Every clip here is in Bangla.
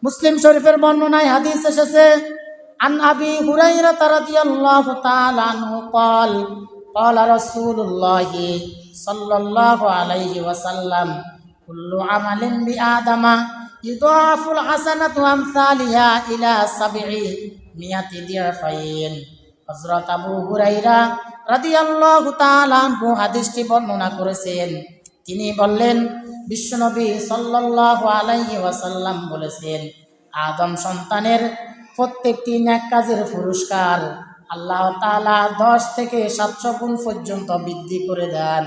মুসলিম শরীফের বর্ণনায় হাদিস এসেছে, আন আবি হুরায়রা রাদিয়াল্লাহু তাআলা আনহু قال قال رسول الله صلى الله عليه وسلم كل عمل بآدم يضاعف الحسنة أمثالها إلى 700 ضعفين। হযরত আবু হুরায়রা রাদিয়াল্লাহু তাআলা আনহু হাদিসটি বর্ণনা করেছেন। তিনি বললেন, বিশ্বনবী সাল্লাল্লাহু আলাইহি ওয়াসাল্লাম বলেছেন, আদম সন্তানের প্রত্যেকটি নেক কাজের পুরস্কার আল্লাহ তাআলা 10 থেকে 700 গুণ পর্যন্ত বৃদ্ধি করে দেন,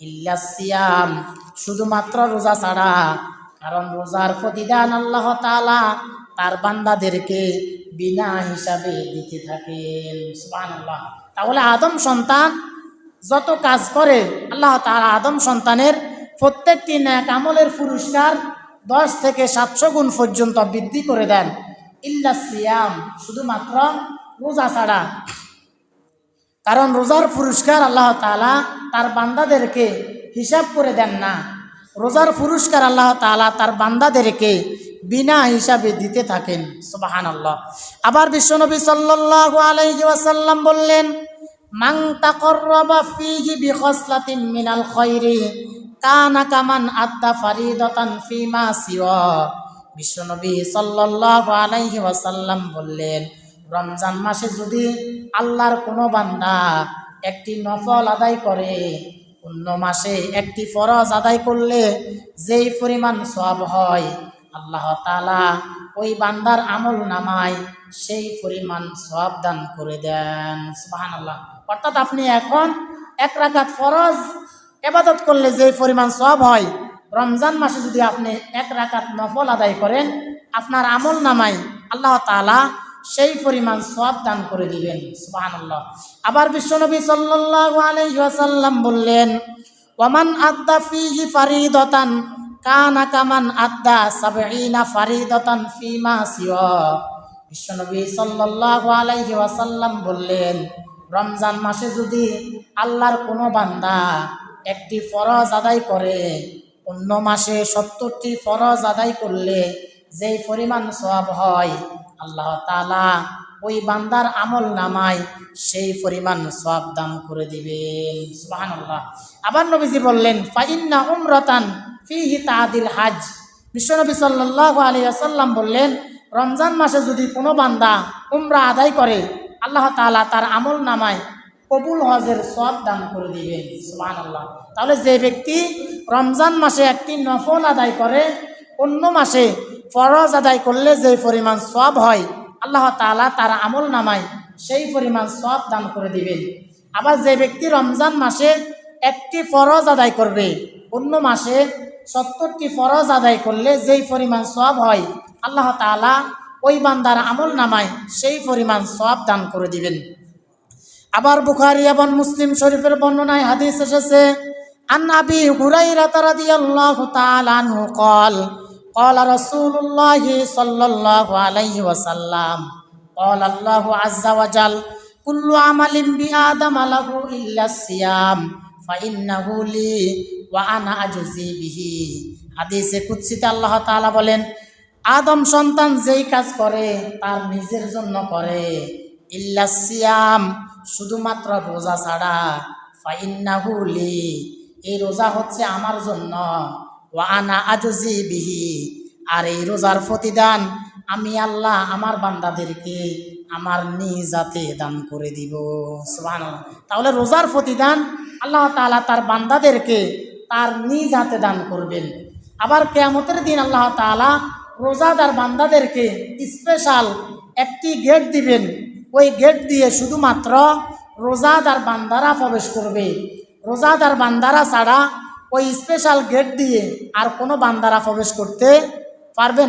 ইল্লা সিয়াম, শুধুমাত্র রোজা ছাড়া। কারণ রোজার প্রতিদান আল্লাহ তাআলা তার বান্দাদেরকে বিনা হিসাবে দিতে থাকেন। সুবহানাল্লাহ। তাহলে আদম সন্তান যত কাজ করে আল্লাহ তাআলা আদম সন্তানের প্রত্যেকটি নেক আমলের পুরস্কার 10 থেকে 700 গুণ পর্যন্ত বৃদ্ধি করে দেন, ইল্লা সিয়াম, শুধুমাত্র রোজা ছাড়া। কারণ রোজার পুরস্কার আল্লাহ তাআলা তার বান্দাদেরকে হিসাব করে দেন না। রোজার পুরস্কার আল্লাহ তাআলা তার বান্দাদেরকে বিনা হিসাবে দিতে থাকেন। সুবহানাল্লাহ। আবার বিশ্বনবী সাল্লাল্লাহু আলাইহি ওয়াসাল্লাম বললেন, মান তাকাররাবা ফীহি বিখাসলাতিন মিনাল খায়রি কানা কামান আদ্দা ফারিদাতান ফিমা সিওয়া। বিশ্বনবী সাল্লাল্লাহু আলাইহি ওয়াসাল্লাম বললেন, রমজান মাসে যদি আল্লাহর কোনো বান্দা একটি নফল আদায় করে, অন্য মাসে একটি ফরজ আদায় করলে যেই পরিমাণ সওয়াব হয়, আল্লাহ তাআলা ওই বান্দার আমল নামায় সেই পরিমাণ সওয়াব দান করে দেন। সুবহানাল্লাহ। অর্থাৎ আপনি এখন 1 রাকাত ফরজ ইবাদত করলে যেই পরিমাণ সওয়াব হয়, রমজান মাসে যদি আপনি 1 রাকাত নফল আদায় করেন, আপনার আমল নামায় আল্লাহ তাআলা সেই পরিমাণ সওয়াব দান করে দিবেন। সুবহানাল্লাহ। আবার বিশ্বনবী সাল্লাল্লাহু আলাইহি ওয়াসাল্লাম বললেন, ওয়ামান আদ্দা ফীহি ফারিদাতান কানা কামান আদ্দা 70 ফারিদাতান ফিমা সিওয়া। বিশ্বনবী সাল্লাল্লাহু আলাইহি ওয়াসাল্লাম বললেন, রমজান মাসে যদি আল্লাহর কোনো বান্দা একটি ফরজ আদায় করে, অন্য মাসে 70টি ফরজ আদায় করলে যেই পরিমাণ সওয়াব হয়, আল্লাহ তাআলা ওই বান্দার আমল নামায় সেই পরিমাণ সওয়াব দান করে দিবেন। সুবহানাল্লাহ। আবার নবীজি বললেন, ফাইন্না উমরাতান ফীহি তাদিল হজ। বিশ্বনবী সাল্লাল্লাহু আলাইহি ওয়াসাল্লাম বললেন, রমজান মাসে যদি কোনো বান্দা উমরা আদায় করে, আল্লাহ তাআলা তার আমল নামায় কবুল হজের সওয়াব দান করে দিবেন। সুবহানাল্লাহ। তাহলে যে ব্যক্তি রমজান মাসে একটি নফল আদায় করে, অন্য মাসে ফরজ আদায় করলে যে পরিমাণ সওয়াব হয়, আল্লাহ তাআলা তার আমল নামায় সেই পরিমাণ সওয়াব দান করে দিবেন। আবার যে ব্যক্তি রমজান মাসে একটি ফরজ আদায় করবে, অন্য মাসে 70টি ফরজ আদায় করলে যেই পরিমাণ সওয়াব হয়, আল্লাহ তাআলা ওই বান্দার আমল নামায় সেই পরিমাণ সওয়াব দান করে দিবেন। আবার বুখারী এবং মুসলিম শরীফের বর্ণনায় হাদিস এসেছে, আন আবি হুরায়রা রাদিয়াল্লাহু তাআলা আনহু قال قال رسول الله صلى الله عليه وسلم قال الله عز وجل كل عمل بآدم له إلا الصيام فإنه لي وأنا أجزي به। হাদিসে কুদসিতে আল্লাহ তাআলা বলেন, আদম সন্তান যেই কাজ করে তার নিজের জন্য করে, ইল্লা সিয়াম, শুধুমাত্র রোজা ছাড়া, ফাইন্নাহু লি, এই রোজা হচ্ছে আমার জন্য, ওয়া আনা আজজি বিহি, আর এই রোজার প্রতিদান আমি আল্লাহ আমার বান্দাদেরকে আমার নিজ হাতে দান করে দিব। সুবহানাল্লাহ। তাহলে রোজার প্রতিদান আল্লাহ তাআলা তার বান্দাদেরকে তার নিজ হাতে দান করবেন। আবার কিয়ামতের দিন আল্লাহ তাআলা রোজাদার বান্দাদেরকে স্পেশাল একটি গেট দিবেন, ওই গেট দিয়ে শুধুমাত্র রোজাদার বান্দারা প্রবেশ করবে। রোজাদার বান্দারা ছাড়া ওই স্পেশাল গেট দিয়ে আর কোনো বান্দারা প্রবেশ করতে পারবে না।